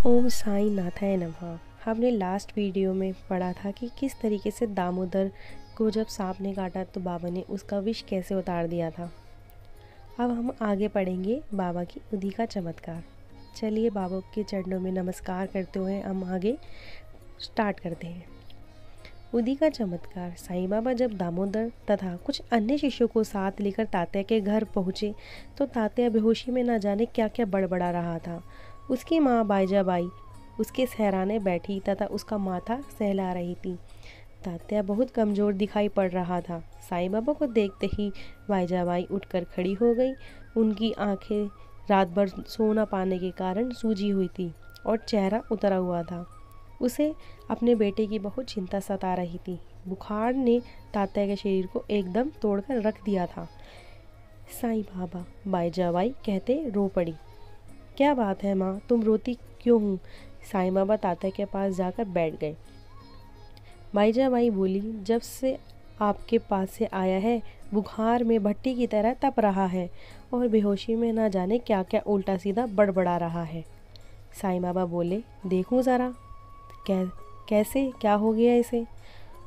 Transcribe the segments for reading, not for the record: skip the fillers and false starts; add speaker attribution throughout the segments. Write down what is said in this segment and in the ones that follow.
Speaker 1: ओम साई नाथाय नमः। हमने लास्ट वीडियो में पढ़ा था कि किस तरीके से दामोदर को जब सांप ने काटा तो बाबा ने उसका विष कैसे उतार दिया था। अब हम आगे पढ़ेंगे बाबा की उदी का चमत्कार। चलिए बाबा के चरणों में नमस्कार करते हुए हम आगे स्टार्ट करते हैं। उदी का चमत्कार। साईं बाबा जब दामोदर तथा कुछ अन्य शिष्यों को साथ लेकर तात्या के घर पहुँचे तो तात्या बेहोशी में न जाने क्या क्या बड़बड़ा रहा था। उसकी माँ बाईजाबाई उसके सहराने बैठी तथा उसका माथा सहला रही थी। तात्या बहुत कमज़ोर दिखाई पड़ रहा था। साईं बाबा को देखते ही बाईजाबाई उठकर खड़ी हो गई। उनकी आंखें रात भर सो न पाने के कारण सूजी हुई थी और चेहरा उतरा हुआ था। उसे अपने बेटे की बहुत चिंता सता रही थी। बुखार ने तात्या के शरीर को एकदम तोड़कर रख दिया था। साईं बाबा, बाईजाबाई कहते रो पड़ी। क्या बात है माँ, तुम रोती क्यों हूँ? साईं बाबा तात्या के पास जाकर बैठ गए। बाईजाबाई बोली, जब से आपके पास से आया है बुखार में भट्टी की तरह तप रहा है और बेहोशी में ना जाने क्या क्या उल्टा सीधा बड़बड़ा रहा है। साईं बाबा बोले, देखूं ज़रा कैसे क्या हो गया इसे।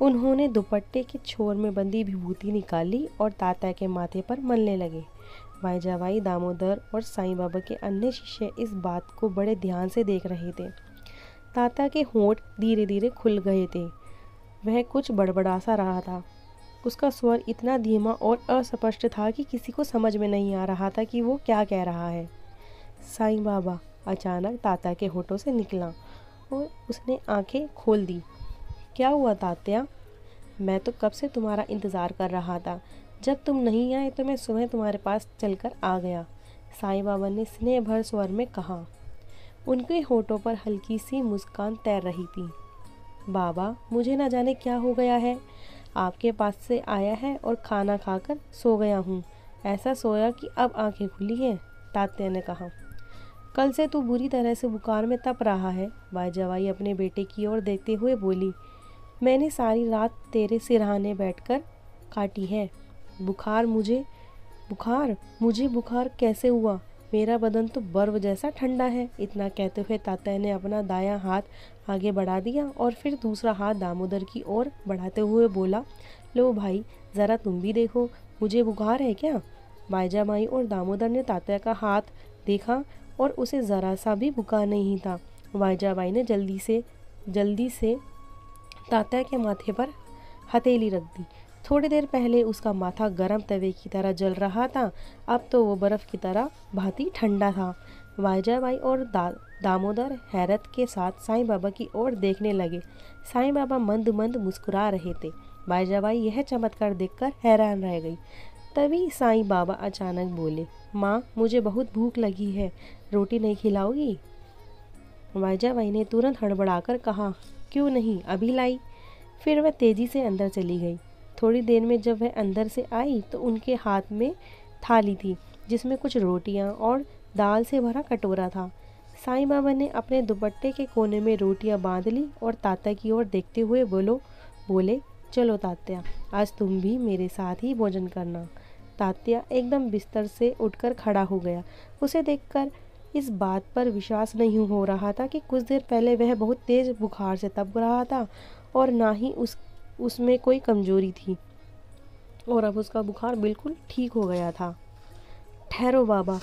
Speaker 1: उन्होंने दुपट्टे के छोर में बंदी विभूति निकाली और तात्या के माथे पर मलने लगे। बाईजाबाई, दामोदर और साईं बाबा के अन्य शिष्य इस बात को बड़े ध्यान से देख रहे थे। तात्या के होंठ धीरे धीरे खुल गए थे। वह कुछ बड़बड़ा सा रहा था। उसका स्वर इतना धीमा और अस्पष्ट था कि किसी को समझ में नहीं आ रहा था कि वो क्या कह रहा है। साईं बाबा, अचानक तात्या के होठों से निकला और उसने आंखें खोल दी। क्या हुआ तात्या? मैं तो कब से तुम्हारा इंतज़ार कर रहा था। जब तुम नहीं आए तो मैं सुबह तुम्हारे पास चलकर आ गया, साईं बाबा ने स्नेह भर स्वर में कहा। उनके होठों पर हल्की सी मुस्कान तैर रही थी। बाबा, मुझे न जाने क्या हो गया है। आपके पास से आया है और खाना खाकर सो गया हूँ। ऐसा सोया कि अब आंखें खुली हैं, तात्या ने कहा। कल से तू बुरी तरह से बुखार में तप रहा है, बाईजाबाई अपने बेटे की ओर देखते हुए बोली। मैंने सारी रात तेरे सिरहाने बैठकर काटी है। बुखार मुझे बुखार कैसे हुआ? मेरा बदन तो बर्फ जैसा ठंडा है। इतना कहते हुए तात्या ने अपना दायां हाथ आगे बढ़ा दिया और फिर दूसरा हाथ दामोदर की ओर बढ़ाते हुए बोला, लो भाई, ज़रा तुम भी देखो, मुझे बुखार है क्या? बाईजाबाई और दामोदर ने तात्या का हाथ देखा और उसे ज़रा सा भी बुखार नहीं था। बाईजाबाई ने जल्दी से तात्या के माथे पर हथेली रख दी। थोड़ी देर पहले उसका माथा गर्म तवे की तरह जल रहा था, अब तो वो बर्फ़ की तरह भांति ठंडा था। बाईजाबाई और दामोदर हैरत के साथ साईं बाबा की ओर देखने लगे। साईं बाबा मंद मंद मुस्कुरा रहे थे। बाईजाबाई यह चमत्कार देखकर हैरान रह गई। तभी साईं बाबा अचानक बोले, माँ, मुझे बहुत भूख लगी है, रोटी नहीं खिलाओगी? बाईजाबाई ने तुरंत हड़बड़ाकर कहा, क्यों नहीं, अभी लाई। फिर वह तेजी से अंदर चली गई। थोड़ी देर में जब वह अंदर से आई तो उनके हाथ में थाली थी जिसमें कुछ रोटियां और दाल से भरा कटोरा था। साईं बाबा ने अपने दुपट्टे के कोने में रोटियां बांध ली और तात्या की ओर देखते हुए बोले, चलो तात्या, आज तुम भी मेरे साथ ही भोजन करना। तात्या एकदम बिस्तर से उठकर खड़ा हो गया। उसे देखकर इस बात पर विश्वास नहीं हो रहा था कि कुछ देर पहले वह बहुत तेज बुखार से तप रहा था और ना ही उसमें कोई कमजोरी थी और अब उसका बुखार बिल्कुल ठीक हो गया था। ठहरो बाबा,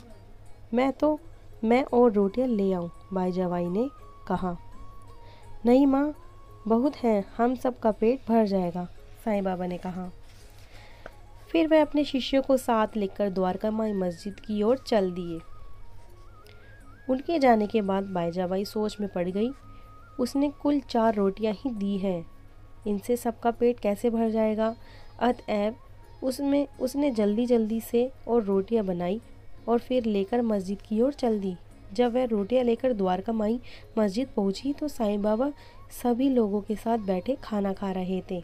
Speaker 1: मैं और रोटियां ले आऊं, बाईजाबाई ने कहा। नहीं माँ, बहुत है, हम सबका पेट भर जाएगा, साईं बाबा ने कहा। फिर वह अपने शिष्यों को साथ लेकर द्वारका माई मस्जिद की ओर चल दिए। उनके जाने के बाद बाईजाबाई सोच में पड़ गई। उसने कुल 4 रोटियां ही दी हैं, इनसे सबका पेट कैसे भर जाएगा? अतएव उसने जल्दी से और रोटियां बनाई और फिर लेकर मस्जिद की ओर चल दी। जब वह रोटियां लेकर द्वारका माई मस्जिद पहुंची तो साईं बाबा सभी लोगों के साथ बैठे खाना खा रहे थे।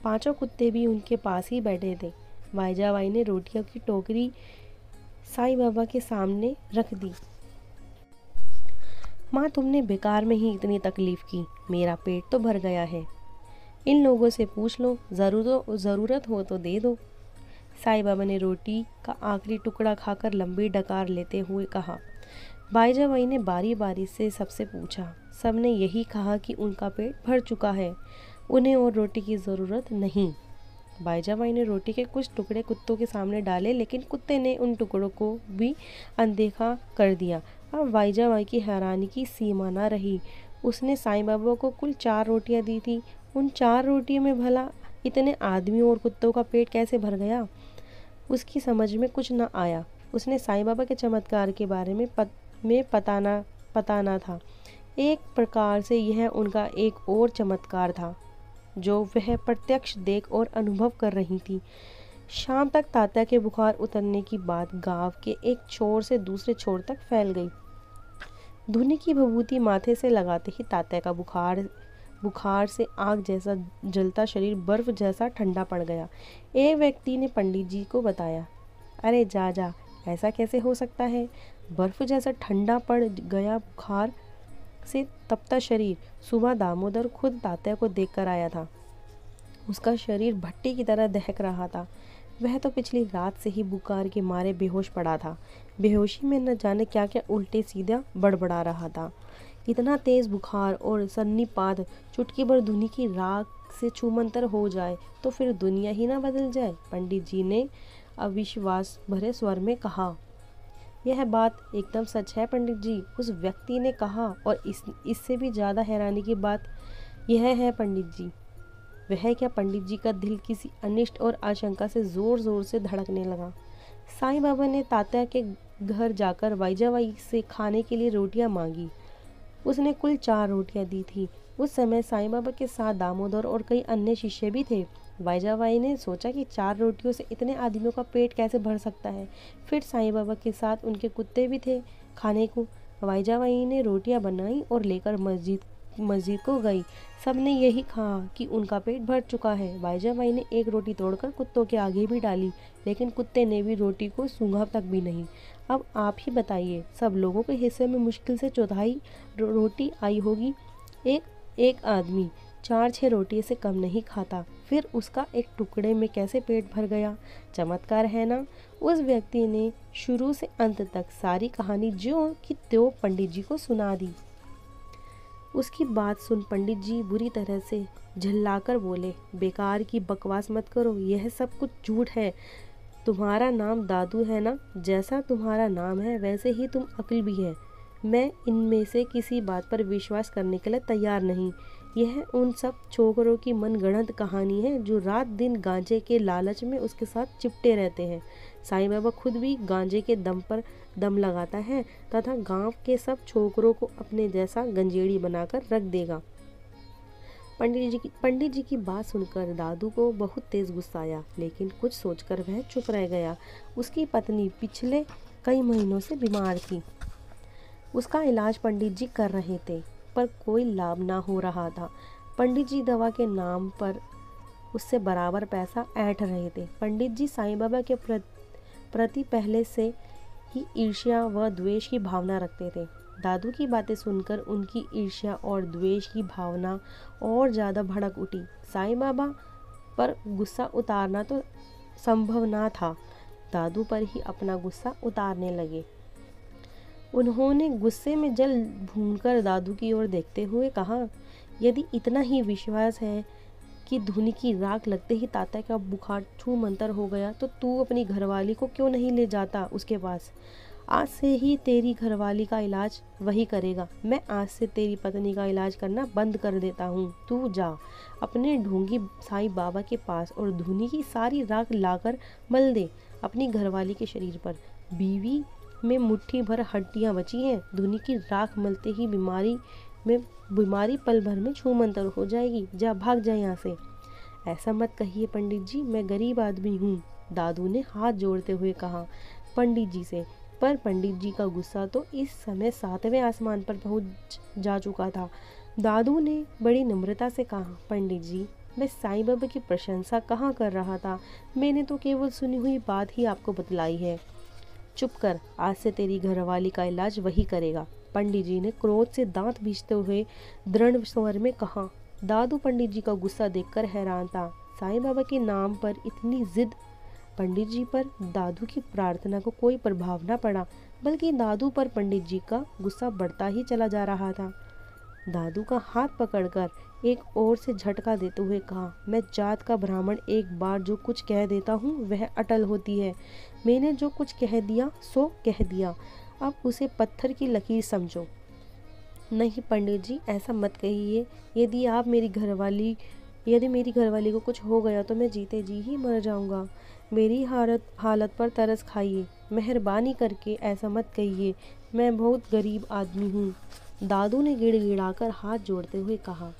Speaker 1: 5 कुत्ते भी उनके पास ही बैठे थे। बाईजाबाई ने रोटियों की टोकरी साईं बाबा के सामने रख दी। माँ, तुमने बेकार में ही इतनी तकलीफ की, मेरा पेट तो भर गया है। इन लोगों से पूछ लो, ज़रूरत हो तो दे दो। साईं बाबा ने रोटी का आखिरी टुकड़ा खाकर लंबी डकार लेते हुए कहा। बाईजाबाई ने बारी बारी से सबसे पूछा। सबने यही कहा कि उनका पेट भर चुका है, उन्हें और रोटी की ज़रूरत नहीं। बाईजाबाई ने रोटी के कुछ टुकड़े कुत्तों के सामने डाले, लेकिन कुत्ते ने उन टुकड़ों को भी अनदेखा कर दिया। अब बाईजाबाई की हैरानी की सीमा न रही। उसने साईं बाबा को कुल 4 रोटियां दी थी। उन 4 रोटियों में भला इतने आदमियों और कुत्तों का पेट कैसे भर गया? उसकी समझ में कुछ न आया। उसने साईं बाबा के चमत्कार के बारे में पता ना था। एक प्रकार से यह उनका एक और चमत्कार था जो वह प्रत्यक्ष देख और अनुभव कर रही थी। शाम तक तात्या के बुखार उतरने की बात गांव के एक छोर से दूसरे छोर तक फैल गई। धुनी की भभूति माथे से लगाते ही तात्या का बुखार से आग जैसा जलता शरीर बर्फ जैसा ठंडा पड़ गया। एक व्यक्ति ने पंडित जी को बताया, अरे जा, ऐसा कैसे हो सकता है? बर्फ जैसा ठंडा पड़ गया बुखार से तपता शरीर। सुबह दामोदर खुद तात्या को देखकर आया था। उसका शरीर भट्टी की तरह दहक रहा था। वह तो पिछली रात से ही बुखार के मारे बेहोश पड़ा था। बेहोशी में न जाने क्या क्या उल्टे सीधा बड़बड़ा रहा था। इतना तेज बुखार और सन्नीपात चुटकी भर धुनी की राख से छूमंतर हो जाए तो फिर दुनिया ही ना बदल जाए। पंडित जी ने अविश्वास भरे स्वर में कहा। यह बात एकदम सच है पंडित जी, उस व्यक्ति ने कहा। और इससे भी ज़्यादा हैरानी की बात यह है पंडित जी। वह क्या? पंडित जी का दिल किसी अनिष्ट और आशंका से ज़ोर ज़ोर से धड़कने लगा। साईं बाबा ने तात्या के घर जाकर बाईजाबाई से खाने के लिए रोटियां मांगी। उसने कुल 4 रोटियां दी थी। उस समय साईं बाबा के साथ दामोदर और कई अन्य शिष्य भी थे। बाईजाबाई ने सोचा कि 4 रोटियों से इतने आदमियों का पेट कैसे भर सकता है। फिर साईं बाबा के साथ उनके कुत्ते भी थे खाने को। बाईजाबाई ने रोटियां बनाई और लेकर मस्जिद को गई। सबने यही कहा कि उनका पेट भर चुका है। बाईजाबाई ने एक रोटी तोड़कर कुत्तों के आगे भी डाली, लेकिन कुत्ते ने भी रोटी को सूंघा तक भी नहीं। अब आप ही बताइए, सब लोगों के हिस्से में मुश्किल से 1/4 रोटी आई होगी। एक आदमी 4-6 रोटी से कम नहीं खाता, फिर उसका एक टुकड़े में कैसे पेट भर गया? चमत्कार है ना? उस व्यक्ति ने शुरू से अंत तक सारी कहानी ज्यों की त्यों पंडित जी को सुना दी। उसकी बात सुन पंडित जी बुरी तरह से झल्लाकर बोले, बेकार की बकवास मत करो, यह सब कुछ झूठ है। तुम्हारा नाम दादू है ना? जैसा तुम्हारा नाम है वैसे ही तुम अक्ल भी है। मैं इनमें से किसी बात पर विश्वास करने के लिए तैयार नहीं। यह उन सब छोकरों की मनगढ़ंत कहानी है जो रात दिन गांजे के लालच में उसके साथ चिपटे रहते हैं। साईं बाबा खुद भी गांजे के दम पर दम लगाता है तथा गांव के सब छोकरों को अपने जैसा गंजेड़ी बनाकर रख देगा। पंडित जी की बात सुनकर दादू को बहुत तेज गुस्सा आया, लेकिन कुछ सोचकर वह चुप रह गया। उसकी पत्नी पिछले कई महीनों से बीमार थी। उसका इलाज पंडित जी कर रहे थे, पर कोई लाभ ना हो रहा था। पंडित जी दवा के नाम पर उससे बराबर पैसा ऐंठ रहे थे। पंडित जी साईं बाबा के प्रति पहले से ही ईर्ष्या व द्वेष की भावना रखते थे। दादू की बातें सुनकर उनकी ईर्ष्या और द्वेष की भावना और ज़्यादा भड़क उठी। साईं बाबा पर गुस्सा उतारना तो संभव ना था। दादू पर ही अपना गुस्सा उतारने लगे। उन्होंने गुस्से में जल भूनकर दादू की ओर देखते हुए कहा, यदि इतना ही विश्वास है कि धुनी की राख लगते ही तात्या का बुखार छूमंतर हो गया, तो तू अपनी घरवाली को क्यों नहीं ले जाता उसके पास? आज से ही तेरी घरवाली का इलाज वही करेगा। मैं आज से तेरी पत्नी का इलाज करना बंद कर देता हूँ। तू जा अपने ढोंगी साईं बाबा के पास और धुनी की सारी राख लाकर मल दे अपनी घरवाली के शरीर पर। बीवी में मुट्ठी भर हड्डियाँ बची हैं। धुनी की राख मलते ही बीमारी पल भर में छूमंतर हो जाएगी। जा, भाग जा यहाँ से। ऐसा मत कहिए पंडित जी, मैं गरीब आदमी हूँ, दादू ने हाथ जोड़ते हुए कहा पंडित जी से। पर पंडित जी का गुस्सा तो इस समय 7वें आसमान पर पहुँच जा चुका था। दादू ने बड़ी नम्रता से कहा, पंडित जी, मैं साईं बाबा की प्रशंसा कहाँ कर रहा था, मैंने तो केवल सुनी हुई बात ही आपको बतलाई है। चुप कर, आज से तेरी घरवाली का इलाज वही करेगा, पंडित जी ने क्रोध से दांत भींचते हुए दृढ़ स्वर में कहा। दादू पंडित जी का गुस्सा देखकर हैरान था। साईं बाबा के नाम पर इतनी जिद। पंडित जी पर दादू की प्रार्थना को कोई प्रभाव न पड़ा। बल्कि दादू पर पंडित जी का गुस्सा बढ़ता ही चला जा रहा था। दादू का हाथ पकड़कर एक ओर से झटका देते हुए कहा, मैं जात का ब्राह्मण एक बार जो कुछ कह देता हूँ वह अटल होती है। मैंने जो कुछ कह दिया सो कह दिया, अब उसे पत्थर की लकीर समझो। नहीं पंडित जी, ऐसा मत कहिए। यदि मेरी घरवाली को कुछ हो गया तो मैं जीते जी ही मर जाऊंगा। मेरी हालत पर तरस खाइए। मेहरबानी करके ऐसा मत कहिए, मैं बहुत गरीब आदमी हूँ। दादू ने गिड़गिड़ाकर हाथ जोड़ते हुए कहा।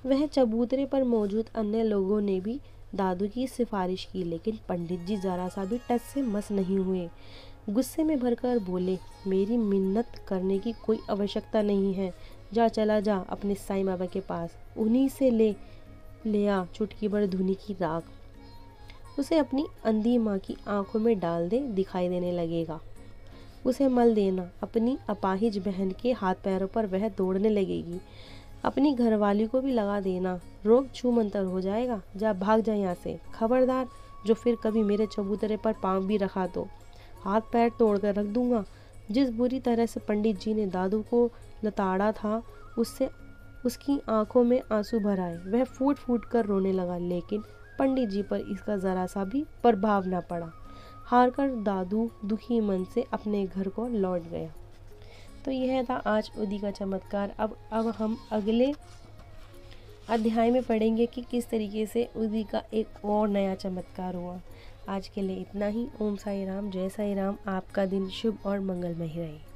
Speaker 1: वह चबूतरे पर मौजूद अन्य लोगों ने भी दादू की सिफारिश की, लेकिन पंडित जी जरा सा भी टस से मस नहीं हुए। गुस्से में भरकर बोले, मेरी मिन्नत करने की कोई आवश्यकता नहीं है। जा, चला जा अपने साईं बाबा के पास, उन्हीं से ले आ चुटकी भर धुनी की राख। उसे अपनी अंधी माँ की आंखों में डाल दे, दिखाई देने लगेगा। उसे मल देना अपनी अपाहिज बहन के हाथ पैरों पर, वह दौड़ने लगेगी। अपनी घरवाली को भी लगा देना, रोग छूमंतर हो जाएगा। जा, भाग जा यहाँ से। खबरदार, जो फिर कभी मेरे चबूतरे पर पाँव भी रखा तो हाथ पैर तोड़कर रख दूंगा। जिस बुरी तरह से पंडित जी ने दादू को लताड़ा था, उससे उसकी आंखों में आंसू भर आए। वह फूट फूट कर रोने लगा, लेकिन पंडित जी पर इसका जरा सा भी प्रभाव न पड़ा। हारकर दादू दुखी मन से अपने घर को लौट गया। तो यह था आज उदी का चमत्कार। अब हम अगले अध्याय में पढ़ेंगे कि किस तरीके से उदी का एक और नया चमत्कार हुआ। आज के लिए इतना ही। ओम साई राम, जय साई राम। आपका दिन शुभ और मंगलमय रहे।